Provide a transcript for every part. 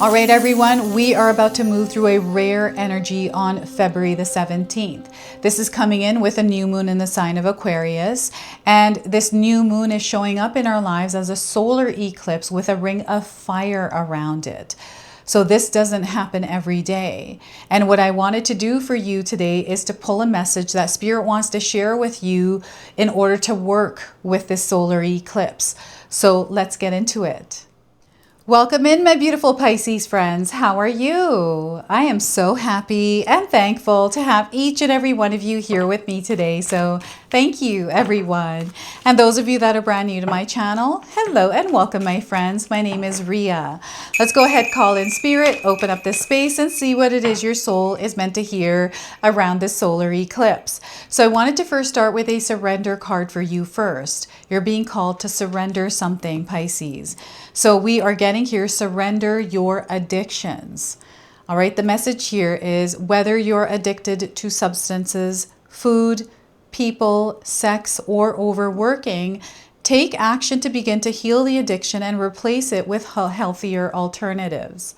All right, everyone, we are about to move through a rare energy on February the 17th. This is coming in with a new moon in the sign of Aquarius, and this new moon is showing up in our lives as a solar eclipse with a ring of fire around it. So this doesn't happen every day. And what I wanted to do for you today is to pull a message that Spirit wants to share with you in order to work with this solar eclipse. So let's get into it. Welcome in, my beautiful Pisces friends. How are you? I am so happy and thankful to have each and every one of you here with me today. So thank you, everyone. And those of you that are brand new to my channel, hello and welcome, my friends. My name is Ria. Let's go ahead, call in Spirit, open up this space and see what it is your soul is meant to hear around this solar eclipse. So I wanted to first start with a surrender card for you first. You're being called to surrender something, Pisces. So we are getting here, surrender your addictions. All right, the message here is whether you're addicted to substances, food, people, sex, or overworking, take action to begin to heal the addiction and replace it with healthier alternatives.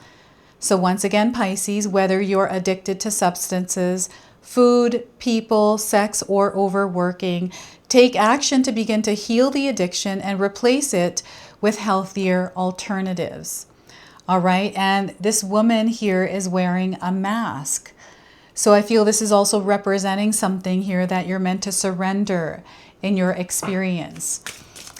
So once again, Pisces, whether you're addicted to substances, food, people, sex, or overworking, take action to begin to heal the addiction and replace it with healthier alternatives. All right, and this woman here is wearing a mask. So I feel this is also representing something here that you're meant to surrender in your experience.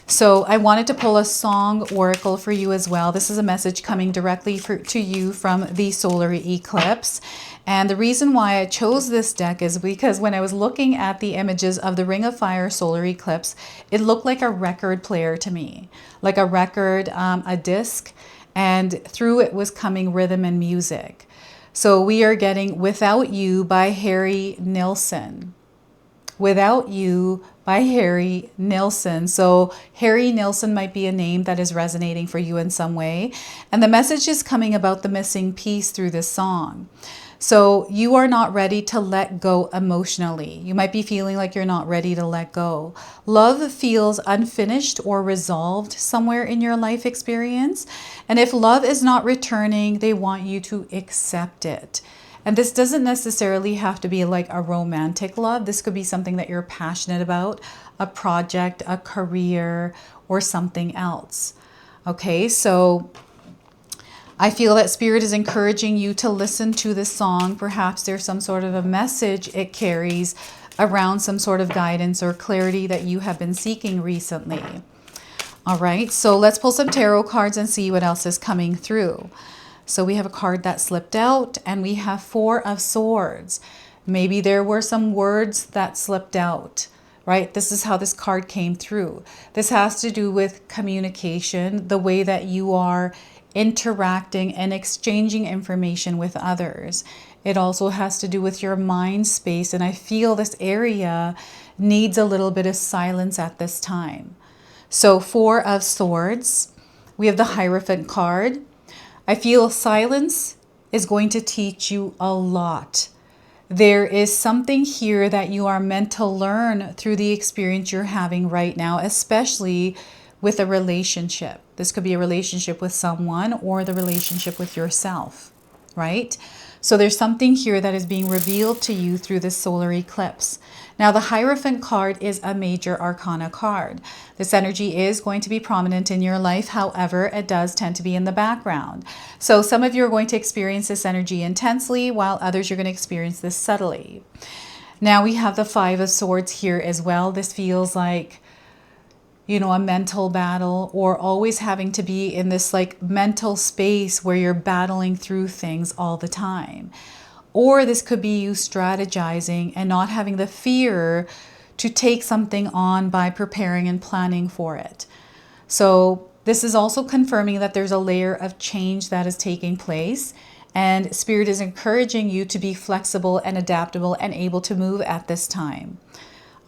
So I wanted to pull a song oracle for you as well. This is a message coming directly to you from the solar eclipse. And the reason why I chose this deck is because when I was looking at the images of the Ring of Fire solar eclipse, it looked like a record player to me, like a record, a disc, and through it was coming rhythm and music. So we are getting Without You by Harry Nilsson. Without You by Harry Nilsson. So Harry Nilsson might be a name that is resonating for you in some way. And the message is coming about the missing piece through this song. So you are not ready to let go emotionally. You might be feeling like you're not ready to let go. Love feels unfinished or resolved somewhere in your life experience. And if love is not returning, they want you to accept it. And this doesn't necessarily have to be like a romantic love. This could be something that you're passionate about, a project, a career, or something else. Okay, so I feel that Spirit is encouraging you to listen to this song. Perhaps there's some sort of a message it carries around some sort of guidance or clarity that you have been seeking recently. All right, so let's pull some tarot cards and see what else is coming through. So we have a card that slipped out and we have Four of Swords. Maybe there were some words that slipped out, right? This is how this card came through. This has to do with communication, the way that you are interacting and exchanging information with others. It also has to do with your mind space, and I feel this area needs a little bit of silence at this time. So Four of Swords, we have the Hierophant card. I feel silence is going to teach you a lot. There is something here that you are meant to learn through the experience you're having right now, especially with a relationship. This could be a relationship with someone or the relationship with yourself, right? So there's something here that is being revealed to you through this solar eclipse. Now, the Hierophant card is a major arcana card. This energy is going to be prominent in your life. However, it does tend to be in the background. So some of you are going to experience this energy intensely, while others you're going to experience this subtly. Now we have the Five of Swords here as well. This feels like, you know, a mental battle, or always having to be in this like mental space where you're battling through things all the time. Or this could be you strategizing and not having the fear to take something on by preparing and planning for it. So this is also confirming that there's a layer of change that is taking place, and Spirit is encouraging you to be flexible and adaptable and able to move at this time.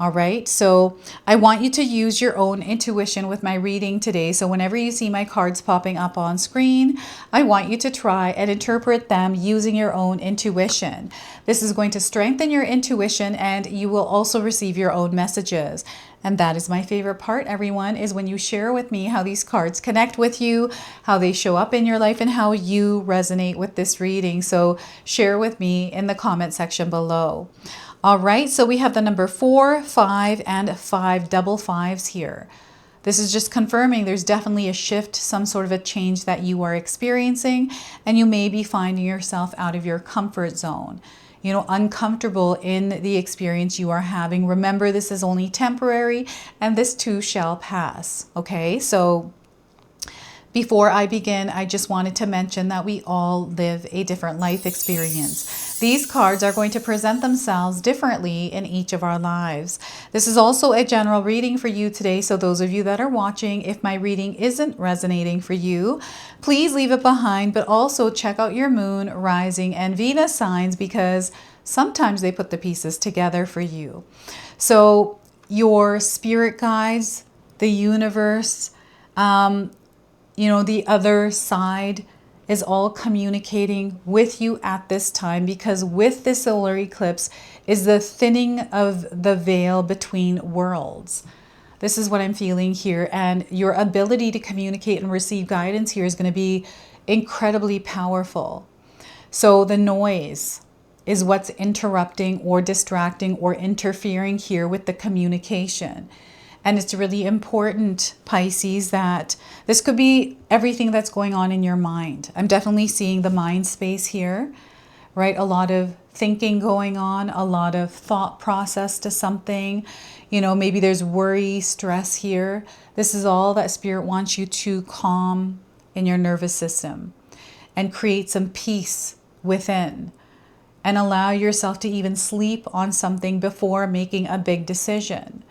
All right, so I want you to use your own intuition with my reading today. So whenever you see my cards popping up on screen, I want you to try and interpret them using your own intuition. This is going to strengthen your intuition, and you will also receive your own messages. And that is my favorite part, everyone, is when you share with me how these cards connect with you, how they show up in your life, and how you resonate with this reading. So share with me in the comment section below. All right, so we have the number 4, 5, and 5 double fives here. This is just confirming there's definitely a shift, some sort of a change that you are experiencing, and you may be finding yourself out of your comfort zone, you know, uncomfortable in the experience you are having. Remember, this is only temporary, and this too shall pass. Okay, so before I begin, I just wanted to mention that we all live a different life experience. These cards are going to present themselves differently in each of our lives. This is also a general reading for you today, so those of you that are watching, if my reading isn't resonating for you, please leave it behind, but also check out your moon, rising, and Venus signs, because sometimes they put the pieces together for you. So your spirit guides, the universe, you know, the other side is all communicating with you at this time, because with this solar eclipse is the thinning of the veil between worlds. This is what I'm feeling here, and your ability to communicate and receive guidance here is going to be incredibly powerful. So the noise is what's interrupting or distracting or interfering here with the communication. And it's really important, Pisces, that this could be everything that's going on in your mind. I'm definitely seeing the mind space here, right? A lot of thinking going on, a lot of thought process to something. You know, maybe there's worry, stress here. This is all that Spirit wants you to calm in your nervous system and create some peace within, and allow yourself to even sleep on something before making a big decision.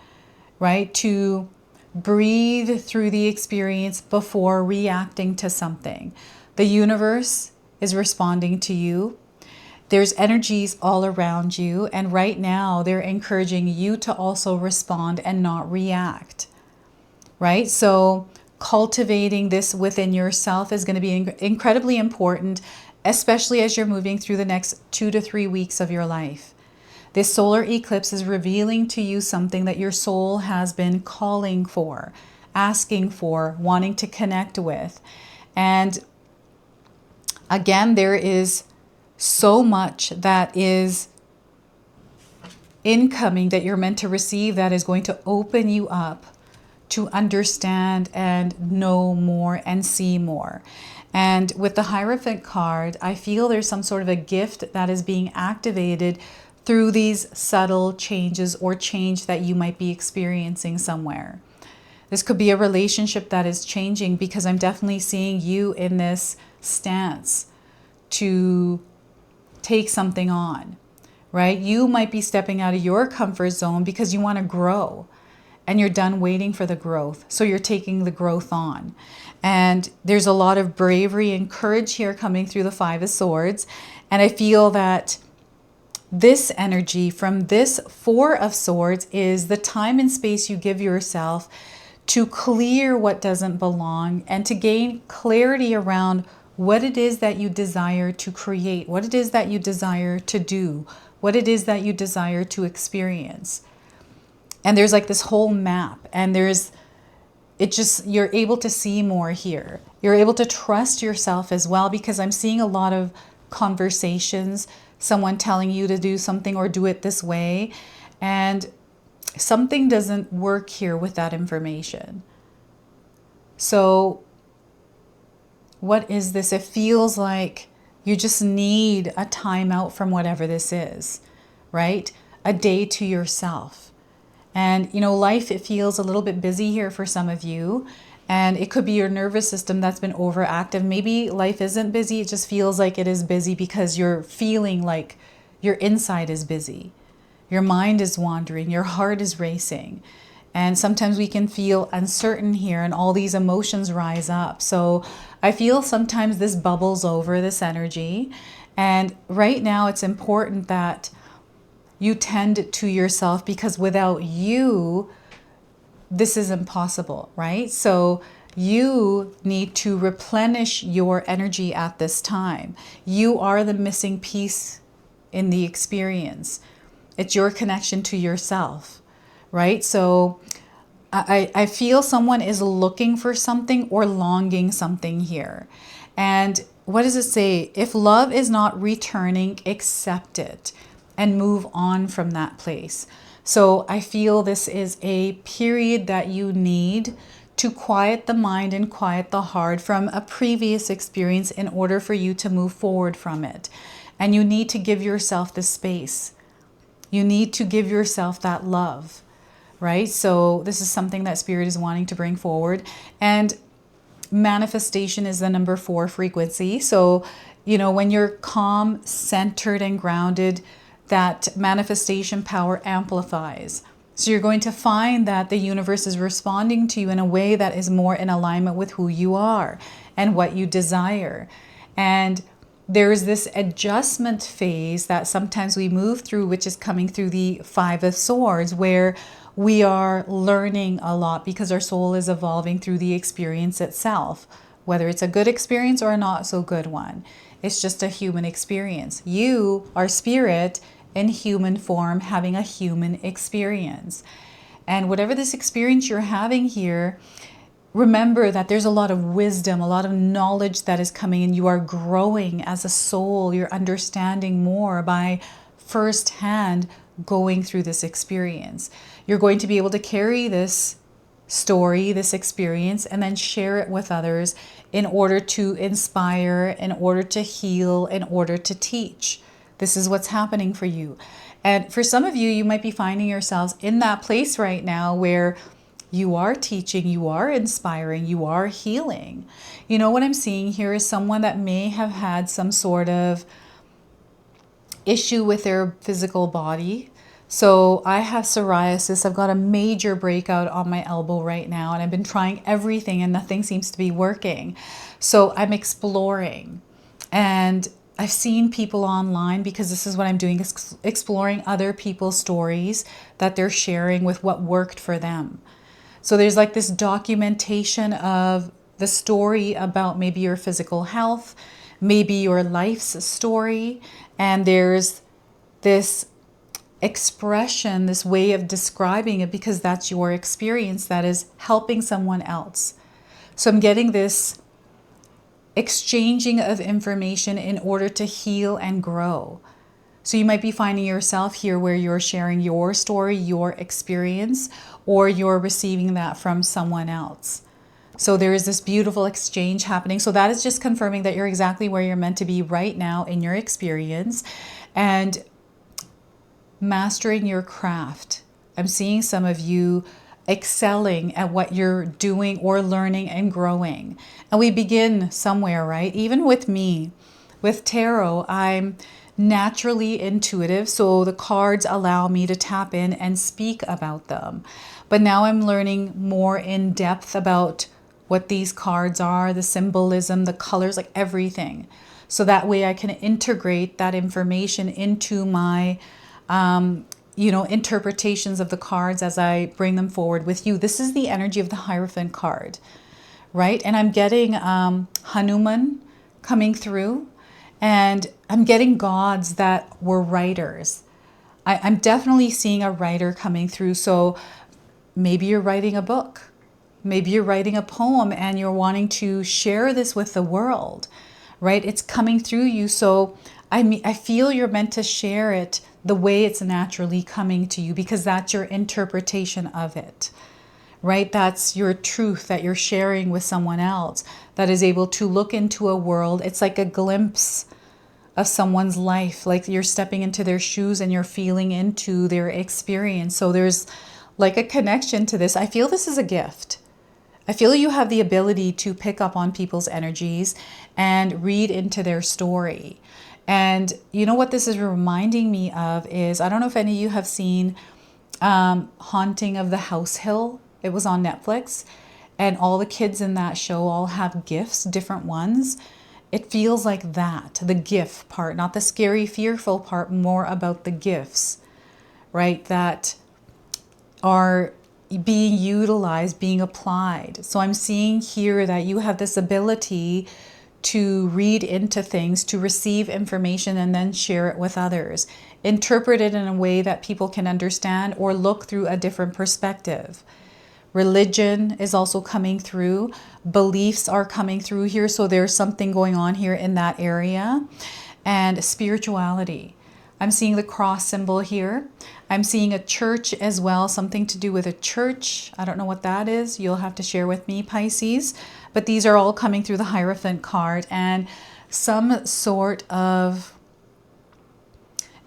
Right? To breathe through the experience before reacting to something. The universe is responding to you. There's energies all around you. And right now they're encouraging you to also respond and not react. Right? So cultivating this within yourself is going to be incredibly important, especially as you're moving through the next 2 to 3 weeks of your life. This solar eclipse is revealing to you something that your soul has been calling for, asking for, wanting to connect with. And again, there is so much that is incoming that you're meant to receive that is going to open you up to understand and know more and see more. And with the Hierophant card, I feel there's some sort of a gift that is being activated through these subtle changes or change that you might be experiencing somewhere. This could be a relationship that is changing, because I'm definitely seeing you in this stance to take something on, right? You might be stepping out of your comfort zone because you want to grow and you're done waiting for the growth. So you're taking the growth on. And there's a lot of bravery and courage here coming through the Five of Swords. And I feel that this energy from this Four of Swords is the time and space you give yourself to clear what doesn't belong and to gain clarity around what it is that you desire to create, what it is that you desire to do, what it is that you desire to experience. And there's like this whole map, and you're able to see more here. You're able to trust yourself as well, because I'm seeing a lot of conversations, someone telling you to do something or do it this way, and something doesn't work here with that information. So what is this? It feels like you just need a timeout from whatever this is, right? A day to yourself. And you know, life, it feels a little bit busy here for some of you. And it could be your nervous system that's been overactive. Maybe life isn't busy. It just feels like it is busy because you're feeling like your inside is busy. Your mind is wandering. Your heart is racing. And sometimes we can feel uncertain here, and all these emotions rise up. So I feel sometimes this bubbles over, this energy. And right now it's important that you tend to yourself, because without you, this is impossible, right? So you need to replenish your energy at this time. You are the missing piece in the experience. It's your connection to yourself, right? So I feel someone is looking for something or longing something here. And what does it say? If love is not returning, accept it and move on from that place. So I feel this is a period that you need to quiet the mind and quiet the heart from a previous experience in order for you to move forward from it. And you need to give yourself the space. You need to give yourself that love, right? So this is something that Spirit is wanting to bring forward. And manifestation is the number 4 frequency. So, when you're calm, centered, and grounded, that manifestation power amplifies. So you're going to find that the universe is responding to you in a way that is more in alignment with who you are and what you desire. And there is this adjustment phase that sometimes we move through, which is coming through the 5 of Swords, where we are learning a lot because our soul is evolving through the experience itself, whether it's a good experience or a not so good one. It's just a human experience. You are spirit in human form having a human experience. And whatever this experience you're having here, remember that there's a lot of wisdom, a lot of knowledge that is coming, and you are growing as a soul. You're understanding more by firsthand going through this experience. You're going to be able to carry this story, this experience, and then share it with others in order to inspire, in order to heal, in order to teach. This is what's happening for you. And for some of you, you might be finding yourselves in that place right now where you are teaching, you are inspiring, you are healing. What I'm seeing here is someone that may have had some sort of issue with their physical body. So I have psoriasis. I've got a major breakout on my elbow right now, and I've been trying everything and nothing seems to be working. So I'm exploring, and I've seen people online, because this is what I'm doing, is exploring other people's stories that they're sharing with what worked for them. So there's like this documentation of the story about maybe your physical health, maybe your life's story, and there's this expression, this way of describing it, because that's your experience that is helping someone else. So I'm getting this exchanging of information in order to heal and grow. So you might be finding yourself here where you're sharing your story, your experience, or you're receiving that from someone else. So there is this beautiful exchange happening. So that is just confirming that you're exactly where you're meant to be right now in your experience. And mastering your craft. I'm seeing some of you excelling at what you're doing or learning and growing. And we begin somewhere, right? Even with me, with tarot, I'm naturally intuitive. So the cards allow me to tap in and speak about them. But now I'm learning more in depth about what these cards are, the symbolism, the colors, like everything. So that way I can integrate that information into my interpretations of the cards as I bring them forward with you. This is the energy of the Hierophant card, right? And I'm getting Hanuman coming through, and I'm getting gods that were writers. I'm definitely seeing a writer coming through. So maybe you're writing a book. Maybe you're writing a poem and you're wanting to share this with the world, right? It's coming through you. So I feel you're meant to share it the way it's naturally coming to you, because that's your interpretation of it, right? That's your truth that you're sharing with someone else that is able to look into a world. It's like a glimpse of someone's life, like you're stepping into their shoes and you're feeling into their experience. So there's like a connection to this. I feel this is a gift. I feel you have the ability to pick up on people's energies and read into their story. And you know what this is reminding me of is, I don't know if any of you have seen Haunting of the House Hill. It was on Netflix. And all the kids in that show all have gifts, different ones. It feels like that, the gift part, not the scary, fearful part, more about the gifts, right? That are being utilized, being applied. So I'm seeing here that you have this ability to read into things, to receive information and then share it with others. Interpret it in a way that people can understand or look through a different perspective, Religion is also coming through. Beliefs are coming through here. So there's something going on here in that area. And spirituality. I'm seeing the cross symbol here. I'm seeing a church as well, something to do with a church. I don't know what that is. You'll have to share with me, Pisces. But these are all coming through the Hierophant card, and some sort of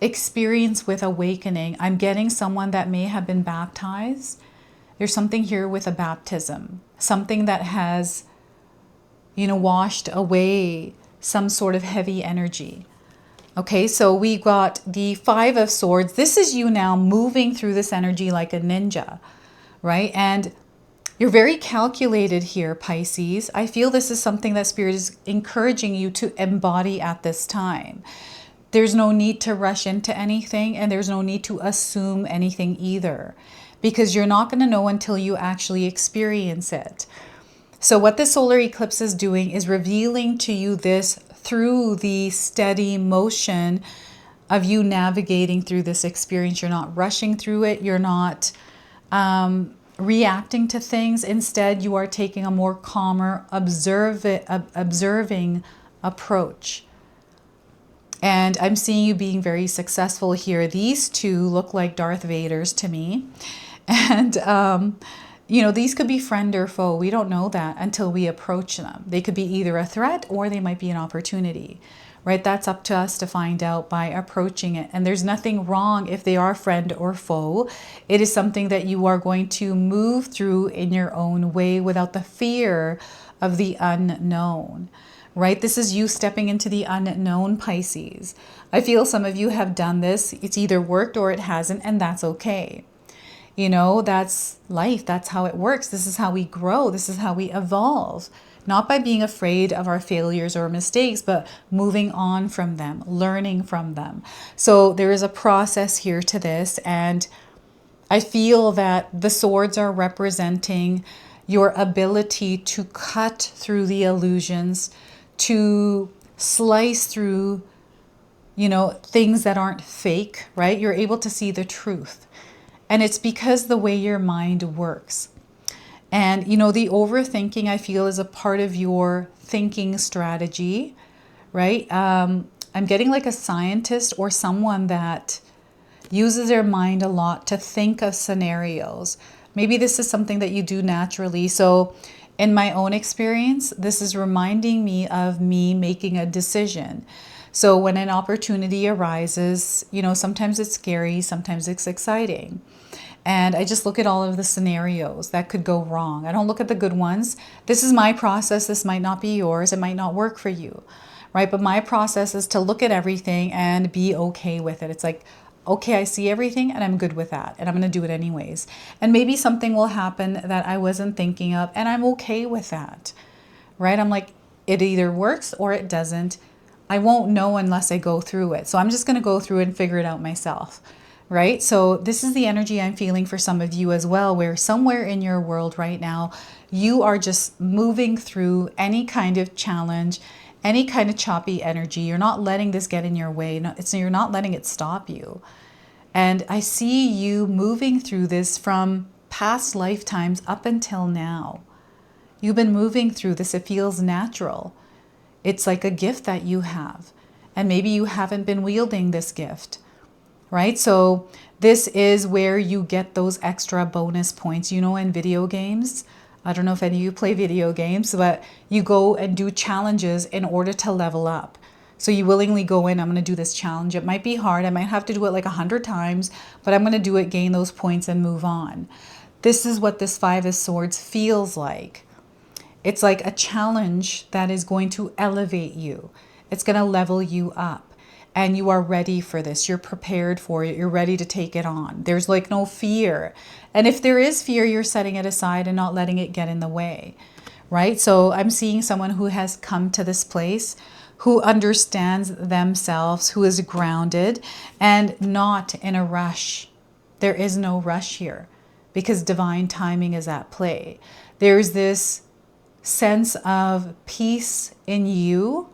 experience with awakening. I'm getting someone that may have been baptized. There's something here with a baptism, something that has, you know, washed away some sort of heavy energy. Okay, so we got the Five of Swords. This is you now moving through this energy like a ninja, right? And you're very calculated here, Pisces. I feel this is something that Spirit is encouraging you to embody at this time. There's no need to rush into anything, and there's no need to assume anything either, because you're not going to know until you actually experience it. So what the solar eclipse is doing is revealing to you this through the steady motion of you navigating through this experience. You're not rushing through it. You're not reacting to things. Instead, you are taking a more calmer, observing approach. And I'm seeing you being very successful here. These two look like Darth Vaders to me. And, you know, these could be friend or foe. We don't know that until we approach them. They could be either a threat or they might be an opportunity, right? That's up to us to find out by approaching it. And there's nothing wrong if they are friend or foe. It is something that you are going to move through in your own way without the fear of the unknown, right? This is you stepping into the unknown, Pisces. I feel some of you have done this. It's either worked or it hasn't, and that's okay. You know, that's life. That's how it works. This is how we grow. This is how we evolve. Not by being afraid of our failures or mistakes, but moving on from them, learning from them. So there is a process here to this. And I feel that the swords are representing your ability to cut through the illusions, to slice through, you know, things that aren't fake, right? You're able to see the truth. And it's because the way your mind works. And, you know, the overthinking, I feel, is a part of your thinking strategy, right? I'm getting like a scientist or someone that uses their mind a lot to think of scenarios. Maybe this is something that you do naturally. So in my own experience, this is reminding me of me making a decision. So when an opportunity arises, you know, sometimes it's scary, sometimes it's exciting. And I just look at all of the scenarios that could go wrong. I don't look at the good ones. This is my process. This might not be yours. It might not work for you, right? But my process is to look at everything and be okay with it. It's like, okay, I see everything and I'm good with that. And I'm going to do it anyways. And maybe something will happen that I wasn't thinking of, and I'm okay with that, right? I'm like, it either works or it doesn't. I won't know unless I go through it. So I'm just going to go through it and figure it out myself. Right? So this is the energy I'm feeling for some of you as well, where somewhere in your world right now, you are just moving through any kind of challenge, any kind of choppy energy. You're not letting this get in your way. You're not letting it stop you. And I see you moving through this from past lifetimes up until now. You've been moving through this. It feels natural. It's like a gift that you have. And maybe you haven't been wielding this gift. Right? So this is where you get those extra bonus points. You know, in video games, I don't know if any of you play video games, but you go and do challenges in order to level up. So you willingly go in, I'm going to do this challenge. It might be hard. I might have to do it like 100 times, but I'm going to do it, gain those points and move on. This is what this Five of Swords feels like. It's like a challenge that is going to elevate you. It's going to level you up. And you are ready for this. You're prepared for it. You're ready to take it on. There's like no fear. And if there is fear, you're setting it aside and not letting it get in the way, right? So I'm seeing someone who has come to this place, who understands themselves, who is grounded and not in a rush. There is no rush here because divine timing is at play. There's this sense of peace in you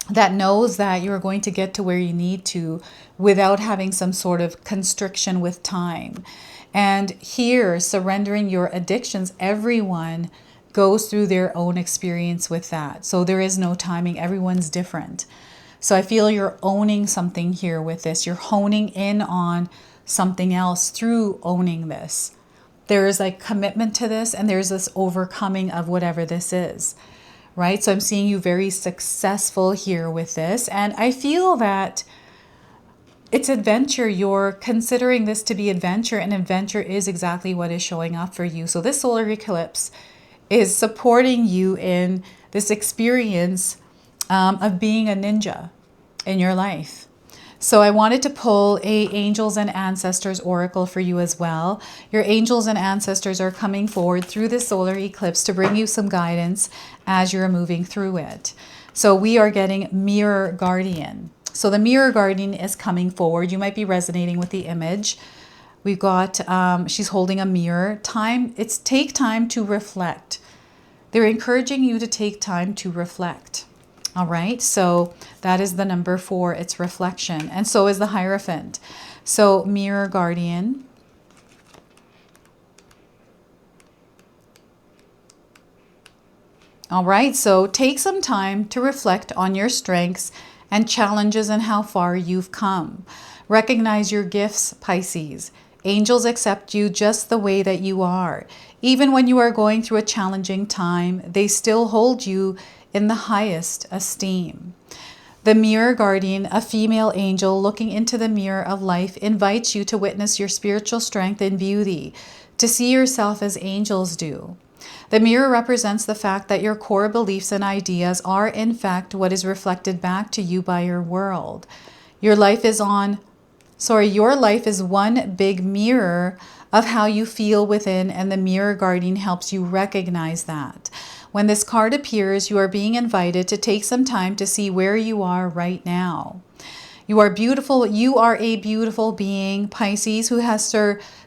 that knows that you're going to get to where you need to without having some sort of constriction with time. And here, surrendering your addictions, everyone goes through their own experience with that. So there is no timing. Everyone's different. So I feel you're owning something here with this. You're honing in on something else through owning this. There is like commitment to this, and there's this overcoming of whatever this is, right? So I'm seeing you very successful here with this. And I feel that it's adventure. You're considering this to be adventure, and adventure is exactly what is showing up for you. So this solar eclipse is supporting you in this experience of being a ninja in your life. So I wanted to pull a Angels and Ancestors Oracle for you as well. Your angels and ancestors are coming forward through this solar eclipse to bring you some guidance as you're moving through it. So we are getting Mirror Guardian. So the Mirror Guardian is coming forward. You might be resonating with the image. We've got, she's holding a mirror. Take time to reflect. They're encouraging you to take time to reflect. All right, so that is the number 4. It's reflection. And so is the Hierophant. So Mirror Guardian. All right, so take some time to reflect on your strengths and challenges and how far you've come. Recognize your gifts, Pisces. Angels accept you just the way that you are. Even when you are going through a challenging time, they still hold you in the highest esteem. The Mirror Guardian, a female angel looking into the mirror of life, invites you to witness your spiritual strength and beauty, to see yourself as angels do. The mirror represents the fact that your core beliefs and ideas are in fact what is reflected back to you by your world. Your life is one big mirror of how you feel within, and the Mirror Guardian helps you recognize that. When this card appears, you are being invited to take some time to see where you are right now. You are beautiful. You are a beautiful being, Pisces, who has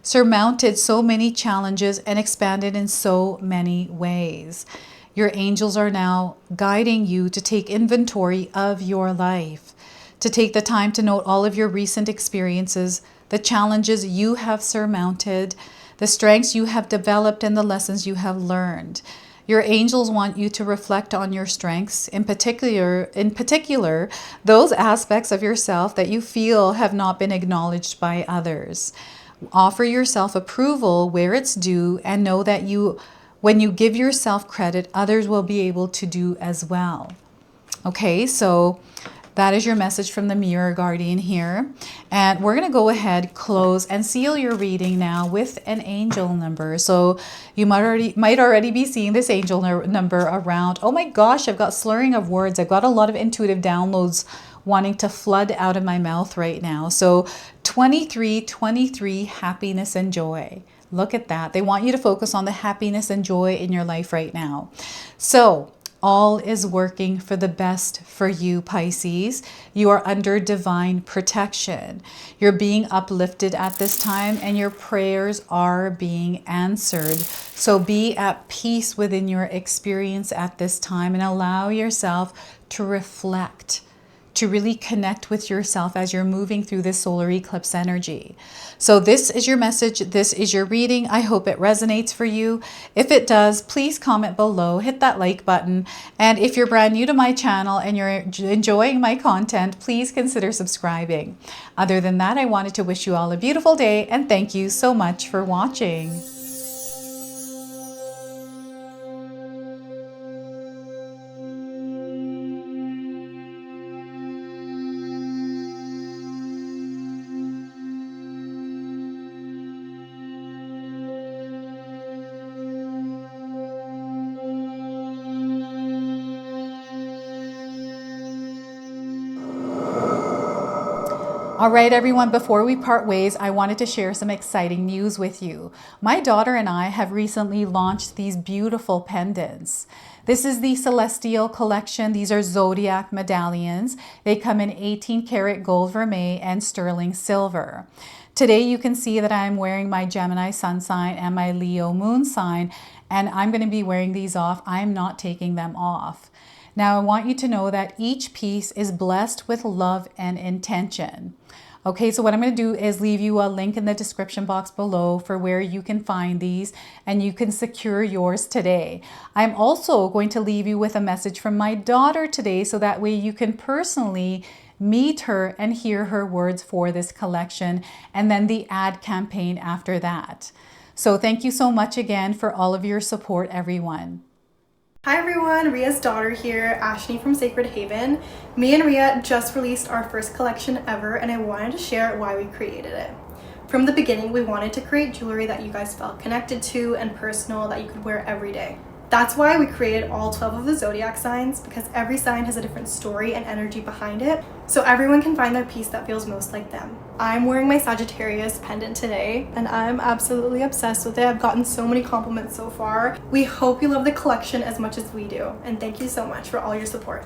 surmounted so many challenges and expanded in so many ways. Your angels are now guiding you to take inventory of your life, to take the time to note all of your recent experiences, the challenges you have surmounted, the strengths you have developed, and the lessons you have learned. Your angels want you to reflect on your strengths, in particular, those aspects of yourself that you feel have not been acknowledged by others. Offer yourself approval where it's due, and know that when you give yourself credit, others will be able to do as well. Okay, so that is your message from the Mirror Guardian here. And we're going to go ahead, close, and seal your reading now with an angel number. So you might already be seeing this angel number around. Oh my gosh, I've got slurring of words. I've got a lot of intuitive downloads wanting to flood out of my mouth right now. So 2323, happiness and joy. Look at that. They want you to focus on the happiness and joy in your life right now. So all is working for the best for you, Pisces. You are under divine protection. You're being uplifted at this time, and your prayers are being answered. So be at peace within your experience at this time, and allow yourself to reflect, to really connect with yourself as you're moving through this solar eclipse energy. So this is your message. This is your reading. I hope it resonates for you. If it does, please comment below, hit that like button. And if you're brand new to my channel and you're enjoying my content, please consider subscribing. Other than that, I wanted to wish you all a beautiful day, and thank you so much for watching. All right, everyone, before we part ways, I wanted to share some exciting news with you. My daughter and I have recently launched these beautiful pendants. This is the Celestial Collection. These are zodiac medallions. They come in 18 karat gold vermeil and sterling silver. Today you can see that I'm wearing my Gemini sun sign and my Leo moon sign, and I'm going to be wearing these off. I'm not taking them off. Now, I want you to know that each piece is blessed with love and intention. Okay, so what I'm going to do is leave you a link in the description box below for where you can find these and you can secure yours today. I'm also going to leave you with a message from my daughter today so that way you can personally meet her and hear her words for this collection and then the ad campaign after that. So thank you so much again for all of your support, everyone. Hi everyone, Ria's daughter here, Ashley from Sacred Haven. Me and Ria just released our first collection ever and I wanted to share why we created it. From the beginning, we wanted to create jewelry that you guys felt connected to and personal that you could wear every day. That's why we created all 12 of the zodiac signs, because every sign has a different story and energy behind it, so everyone can find their piece that feels most like them. I'm wearing my Sagittarius pendant today, and I'm absolutely obsessed with it. I've gotten so many compliments so far. We hope you love the collection as much as we do, and thank you so much for all your support.